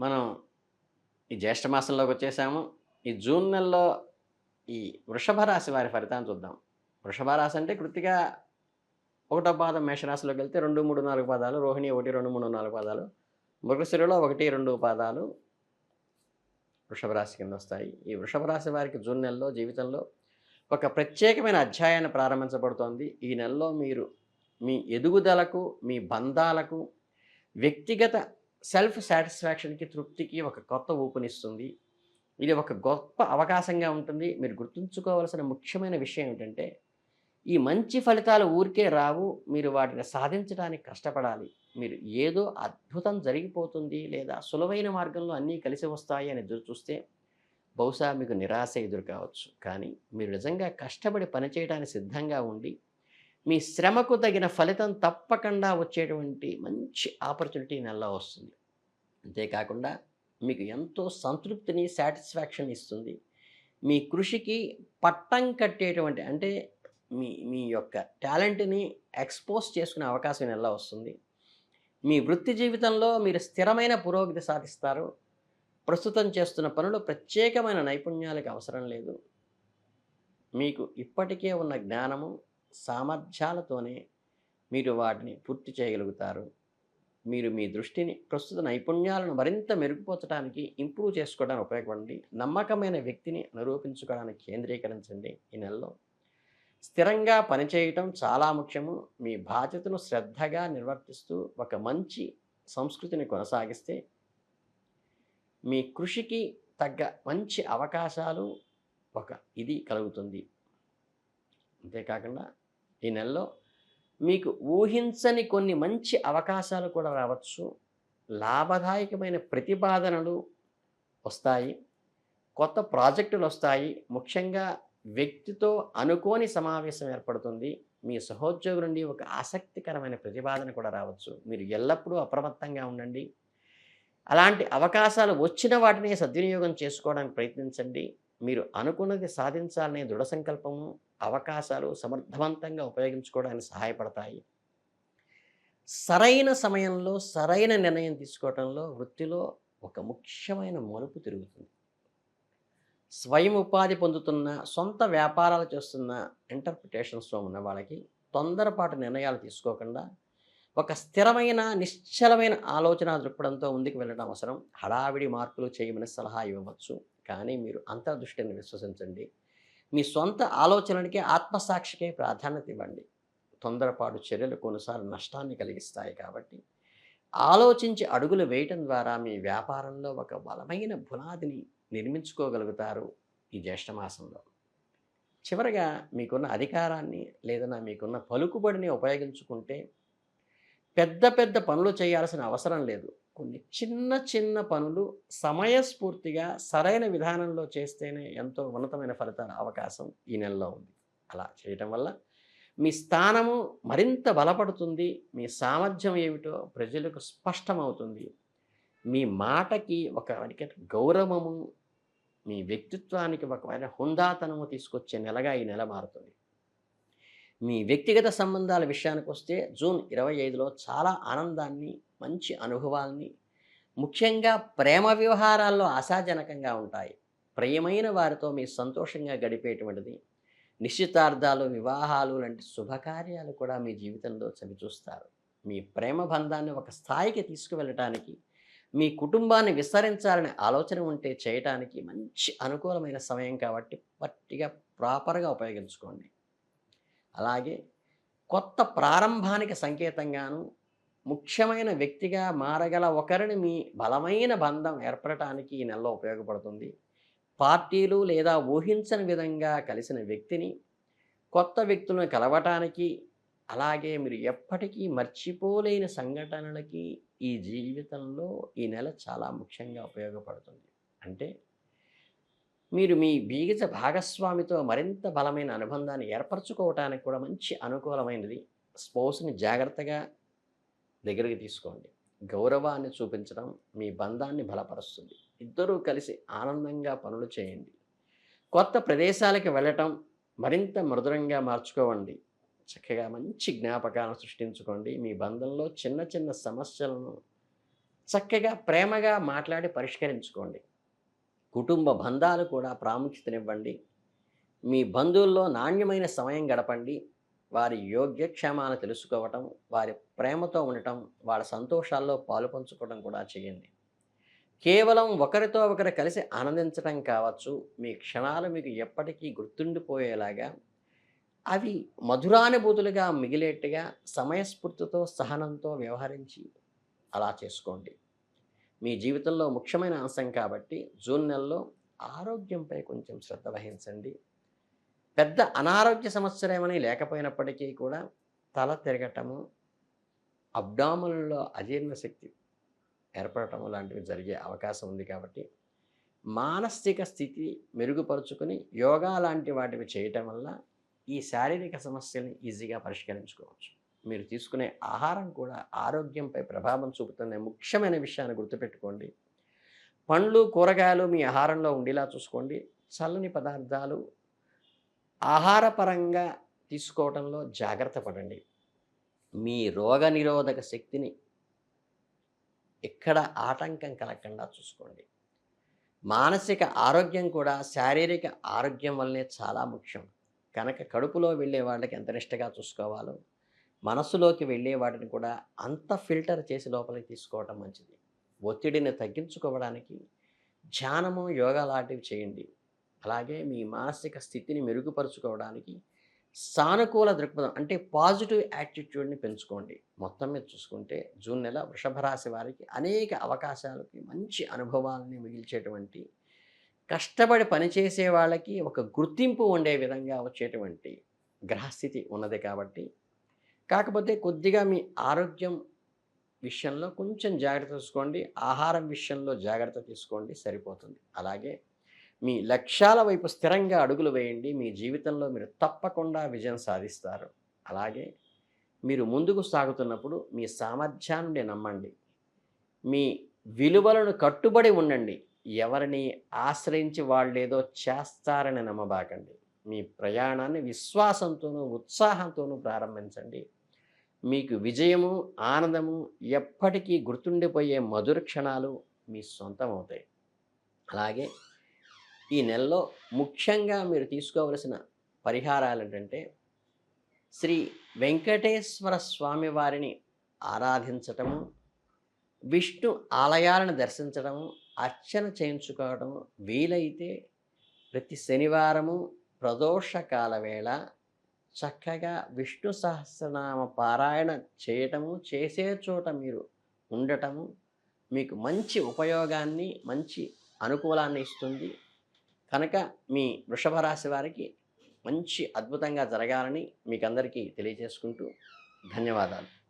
మనం ఈ జ్యేష్ఠ మాసంలోకి వచ్చేసాము. ఈ జూన్ నెలలో ఈ వృషభ రాశి వారి ఫలితాన్ని చూద్దాం. వృషభ రాశి అంటే కృత్తిక ఒకటో పాదం మేషరాశిలోకి వెళ్తే 2, 3, 4 పాదాలు, రోహిణి 1, 2, 3, 4 పాదాలు, మృగశిరలో 1, 2 పాదాలు వృషభ రాశి కింద వస్తాయి. ఈ వృషభ రాశి వారికి జూన్ నెలలో జీవితంలో ఒక ప్రత్యేకమైన అధ్యాయాన్ని ప్రారంభించబడుతోంది. ఈ నెలలో మీరు మీ ఎదుగుదలకు, మీ బంధాలకు, వ్యక్తిగత సెల్ఫ్ సాటిస్ఫాక్షన్‌కి, తృప్తికి ఒక కొత్త ఊపునిస్తుంది. ఇది ఒక గొప్ప అవకాశంగా ఉంటుంది. మీరు గుర్తుంచుకోవాల్సిన ముఖ్యమైన విషయం ఏమిటంటే, ఈ మంచి ఫలితాలు ఊరికే రావు. మీరు వాటిని సాధించడానికి కష్టపడాలి. మీరు ఏదో అద్భుతం జరిగిపోతుంది లేదా సులువైన మార్గంలో అన్నీ కలిసి వస్తాయి అని ఎదురు చూస్తే బహుశా మీకు నిరాశ ఎదురు కావచ్చు. కానీ మీరు నిజంగా కష్టపడి పనిచేయడానికి సిద్ధంగా ఉండి, మీ శ్రమకు తగిన ఫలితం తప్పకుండా వచ్చేటువంటి మంచి ఆపర్చునిటీ ఈ నెలలో వస్తుంది. అంతేకాకుండా మీకు ఎంతో సంతృప్తిని, సాటిస్ఫాక్షన్ ఇస్తుంది. మీ కృషికి పట్టం కట్టేటువంటి అంటే మీ మీ యొక్క టాలెంట్‌ని ఎక్స్‌పోజ్ చేసుకునే అవకాశం ఈ నెలలో వస్తుంది. మీ వృత్తి జీవితంలో మీరు స్థిరమైన పురోగతి సాధిస్తారు. ప్రస్తుతం చేస్తున్న పనులు ప్రత్యేకమైన నైపుణ్యాలకు అవసరం లేదు. మీకు ఇప్పటికే ఉన్న జ్ఞానము, సామర్థ్యాలతోనే మీరు వాటిని పూర్తి చేయగలుగుతారు. మీరు మీ దృష్టిని ప్రస్తుత నైపుణ్యాలను మరింత మెరుగుపరచడానికి, ఇంప్రూవ్ చేసుకోవడానికి ఉపయోగపడండి. నమ్మకమైన వ్యక్తిని నిరూపించుకోవడానికి కేంద్రీకరించండి ఈ నెలలో. స్థిరంగా పనిచేయటం చాలా ముఖ్యము. మీ బాధ్యతను శ్రద్ధగా నిర్వర్తిస్తూ ఒక మంచి సంస్కృతిని కొనసాగిస్తే మీ కృషికి తగ్గ మంచి అవకాశాలు ఒక ఇది కలుగుతుంది. అంతేకాకుండా ఈ నెలలో మీకు ఊహించని కొన్ని మంచి అవకాశాలు కూడా రావచ్చు. లాభదాయకమైన ప్రతిపాదనలు వస్తాయి. కొత్త ప్రాజెక్టులు వస్తాయి. ముఖ్యంగా వ్యక్తితో అనుకోని సమావేశం ఏర్పడుతుంది. మీ సహోద్యోగి నుండి ఒక ఆసక్తికరమైన ప్రతిపాదన కూడా రావచ్చు. మీరు ఎల్లప్పుడూ అప్రమత్తంగా ఉండండి. అలాంటి అవకాశాలు వచ్చిన వాటిని సద్వినియోగం చేసుకోవడానికి ప్రయత్నించండి. మీరు అనుకున్నది సాధించాలనే దృఢ సంకల్పము, అవకాశాలు సమర్థవంతంగా ఉపయోగించుకోవడానికి సహాయపడతాయి. సరైన సమయంలో సరైన నిర్ణయం తీసుకోవటంలో వృత్తిలో ఒక ముఖ్యమైన మలుపు తిరుగుతుంది. స్వయం ఉపాధి పొందుతున్న, సొంత వ్యాపారాలు చేస్తున్న, ఇంటర్ప్రిటేషన్స్‌లో ఉన్న వాళ్ళకి తొందరపాటు నిర్ణయాలు తీసుకోకుండా ఒక స్థిరమైన, నిశ్చలమైన ఆలోచనా దృక్పథంతో ముందుకు వెళ్ళడం అవసరం. హడావిడి మార్పులు చేయమని సలహా ఇవ్వవచ్చు. కానీ మీరు అంతర్దృష్టిని విశ్వసించండి. మీ సొంత ఆలోచనలకి, ఆత్మసాక్షికే ప్రాధాన్యత ఇవ్వండి. తొందరపాటు చర్యలు కొన్నిసార్లు నష్టాన్ని కలిగిస్తాయి కాబట్టి, ఆలోచించి అడుగులు వేయటం ద్వారా మీ వ్యాపారంలో ఒక బలమైన పునాదిని నిర్మించుకోగలుగుతారు ఈ జ్యేష్ఠ మాసంలో. చివరగా మీకున్న అధికారాన్ని లేదా మీకున్న పలుకుబడిని ఉపయోగించుకుంటే పెద్ద పెద్ద పనులు చేయాల్సిన అవసరం లేదు. కొన్ని చిన్న చిన్న పనులు సమయస్ఫూర్తిగా సరైన విధానంలో చేస్తేనే ఎంతో ఉన్నతమైన ఫలితాల అవకాశం ఈ నెలలో ఉంది. అలా చేయటం వల్ల మీ స్థానము మరింత బలపడుతుంది. మీ సామర్థ్యం ఏమిటో ప్రజలకు స్పష్టమవుతుంది. మీ మాటకి ఒక గౌరవము, మీ వ్యక్తిత్వానికి ఒకమైన హుందాతనము తీసుకొచ్చే నెలగా ఈ నెల మారుతుంది. మీ వ్యక్తిగత సంబంధాల విషయానికొస్తే జూన్ 25లో చాలా ఆనందాన్ని, మంచి అనుభవాల్ని, ముఖ్యంగా ప్రేమ వ్యవహారాల్లో ఆశాజనకంగా ఉంటాయి. ప్రియమైన వారితో మీరు సంతోషంగా గడిపేటువంటిది. నిశ్చితార్థాలు, వివాహాలు లాంటి శుభకార్యాలు కూడా మీ జీవితంలో చవిచూస్తారు. మీ ప్రేమ బంధాన్ని ఒక స్థాయికి తీసుకువెళ్ళటానికి, మీ కుటుంబాన్ని విస్తరించాలనే ఆలోచన ఉంటే చేయటానికి మంచి అనుకూలమైన సమయం కాబట్టి పట్టిగా ప్రాపర్‌గా ఉపయోగించుకోండి. అలాగే కొత్త ప్రారంభానికి సంకేతంగాను, ముఖ్యమైన వ్యక్తిగా మారగల ఒకరిని మీ బలమైన బంధం ఏర్పడటానికి ఈ నెలలో ఉపయోగపడుతుంది. పార్టీలు లేదా ఊహించని విధంగా కలిసిన వ్యక్తిని, కొత్త వ్యక్తులను కలవటానికి, అలాగే మీరు ఎప్పటికీ మర్చిపోలేని సంఘటనలకి ఈ జీవితంలో ఈ నెల చాలా ముఖ్యంగా ఉపయోగపడుతుంది. అంటే మీరు మీ జీవిత భాగస్వామితో మరింత బలమైన అనుబంధాన్ని ఏర్పరచుకోవటానికి కూడా మంచి అనుకూలమైనది. స్పౌస్‌ని జాగ్రత్తగా దగ్గరికి తీసుకోండి. గౌరవాన్ని చూపించడం మీ బంధాన్ని బలపరుస్తుంది. ఇద్దరూ కలిసి ఆనందంగా పనులు చేయండి. కొత్త ప్రదేశాలకి వెళ్ళటం మరింత మధురంగా మార్చుకోవండి. చక్కగా మంచి జ్ఞాపకాలను సృష్టించుకోండి. మీ బంధంలో చిన్న చిన్న సమస్యలను చక్కగా ప్రేమగా మాట్లాడి పరిష్కరించుకోండి. కుటుంబ బంధాలు కూడా ప్రాముఖ్యతనివ్వండి. మీ బంధువుల్లో నాణ్యమైన సమయం గడపండి. వారి యోగ్యక్షేమాలు తెలుసుకోవటం, వారి ప్రేమతో ఉండటం, వాళ్ళ సంతోషాల్లో పాలుపంచుకోవడం కూడా చేయండి. కేవలం ఒకరితో ఒకరు కలిసి ఆనందించటం కావచ్చు, మీ క్షణాలు మీకు ఎప్పటికీ గుర్తుండిపోయేలాగా, అవి మధురానుభూతులుగా మిగిలేట్టుగా సమయస్ఫూర్తితో, సహనంతో వ్యవహరించి అలా చేసుకోండి. మీ జీవితంలో ముఖ్యమైన అంశం కాబట్టి జూన్ నెలలో ఆరోగ్యంపై కొంచెం శ్రద్ధ వహించండి. పెద్ద అనారోగ్య సమస్యలేమని లేకపోయినప్పటికీ కూడా తల తిరగటము, అబ్డామినల్‌లో అజీర్ణ శక్తి ఏర్పడటము లాంటివి జరిగే అవకాశం ఉంది కాబట్టి, మానసిక స్థితి మెరుగుపరుచుకొని యోగా లాంటి వాటివి చేయటం వల్ల ఈ శారీరక సమస్యల్ని ఈజీగా పరిష్కరించుకోవచ్చు. మీరు తీసుకునే ఆహారం కూడా ఆరోగ్యంపై ప్రభావం చూపుతున్న ముఖ్యమైన విషయాన్ని గుర్తుపెట్టుకోండి. పండ్లు, కూరగాయలు మీ ఆహారంలో ఉండేలా చూసుకోండి. చల్లని పదార్థాలు ఆహారపరంగా తీసుకోవటంలో జాగ్రత్త పడండి. మీ రోగనిరోధక శక్తిని ఎక్కడ ఆటంకం కలగకుండా చూసుకోండి. మానసిక ఆరోగ్యం కూడా శారీరక ఆరోగ్యం వల్లనే చాలా ముఖ్యం. కనుక కడుపులో వెళ్ళే వాళ్ళకి ఎంత నిష్టగా చూసుకోవాలో, మనసులోకి వెళ్ళే వాటిని కూడా అంత ఫిల్టర్ చేసి లోపలికి తీసుకోవటం మంచిది. ఒత్తిడిని తగ్గించుకోవడానికి ధ్యానము, యోగా లాంటివి చేయండి. అలాగే మీ మానసిక స్థితిని మెరుగుపరుచుకోవడానికి సానుకూల దృక్పథం అంటే పాజిటివ్ యాటిట్యూడ్ని పెంచుకోండి. మొత్తం మీద చూసుకుంటే జూన్ నెల వృషభ రాశి వారికి అనేక అవకాశాలకి, మంచి అనుభవాలని మిగిల్చేటువంటి, కష్టపడి పనిచేసే వాళ్ళకి ఒక గుర్తింపు ఉండే విధంగా వచ్చేటువంటి గ్రహస్థితి ఉన్నది కాబట్టి, కాకపోతే కొద్దిగా మీ ఆరోగ్యం విషయంలో కొంచెం జాగ్రత్త తీసుకోండి. ఆహారం విషయంలో జాగ్రత్త తీసుకోండి, సరిపోతుంది. అలాగే మీ లక్ష్యాల వైపు స్థిరంగా అడుగులు వేయండి. మీ జీవితంలో మీరు తప్పకుండా విజయం సాధిస్తారు. అలాగే మీరు ముందుకు సాగుతున్నప్పుడు మీ సామర్థ్యాన్ని నమ్మండి. మీ విలువలను కట్టుబడి ఉండండి. ఎవరిని ఆశ్రయించి వాళ్ళేదో చేస్తారని నమ్మబాకండి. మీ ప్రయాణాన్ని విశ్వాసంతోనూ, ఉత్సాహంతోనూ ప్రారంభించండి. మీకు విజయము, ఆనందము ఎప్పటికీ గుర్తుండిపోయే మధుర క్షణాలు మీ సొంతం అవుతాయి. అలాగే ఈ నెలలో ముఖ్యంగా మీరు తీసుకోవలసిన పరిహారాలు ఏంటంటే, శ్రీ వెంకటేశ్వర స్వామి వారిని ఆరాధించటము, విష్ణు ఆలయాలను దర్శించడము, అర్చన చేయించుకోవడము, వీలైతే ప్రతి శనివారము ప్రదోషకాల వేళ చక్కగా విష్ణు సహస్రనామ పారాయణ చేయటము, చేసే చోట మీరు ఉండటము మీకు మంచి ఉపయోగాన్ని, మంచి అనుకూలాన్ని ఇస్తుంది. కనుక మీ వృషభ రాశి వారికి మంచి అద్భుతంగా జరగాలని మీకందరికీ తెలియజేసుకుంటూ ధన్యవాదాలు.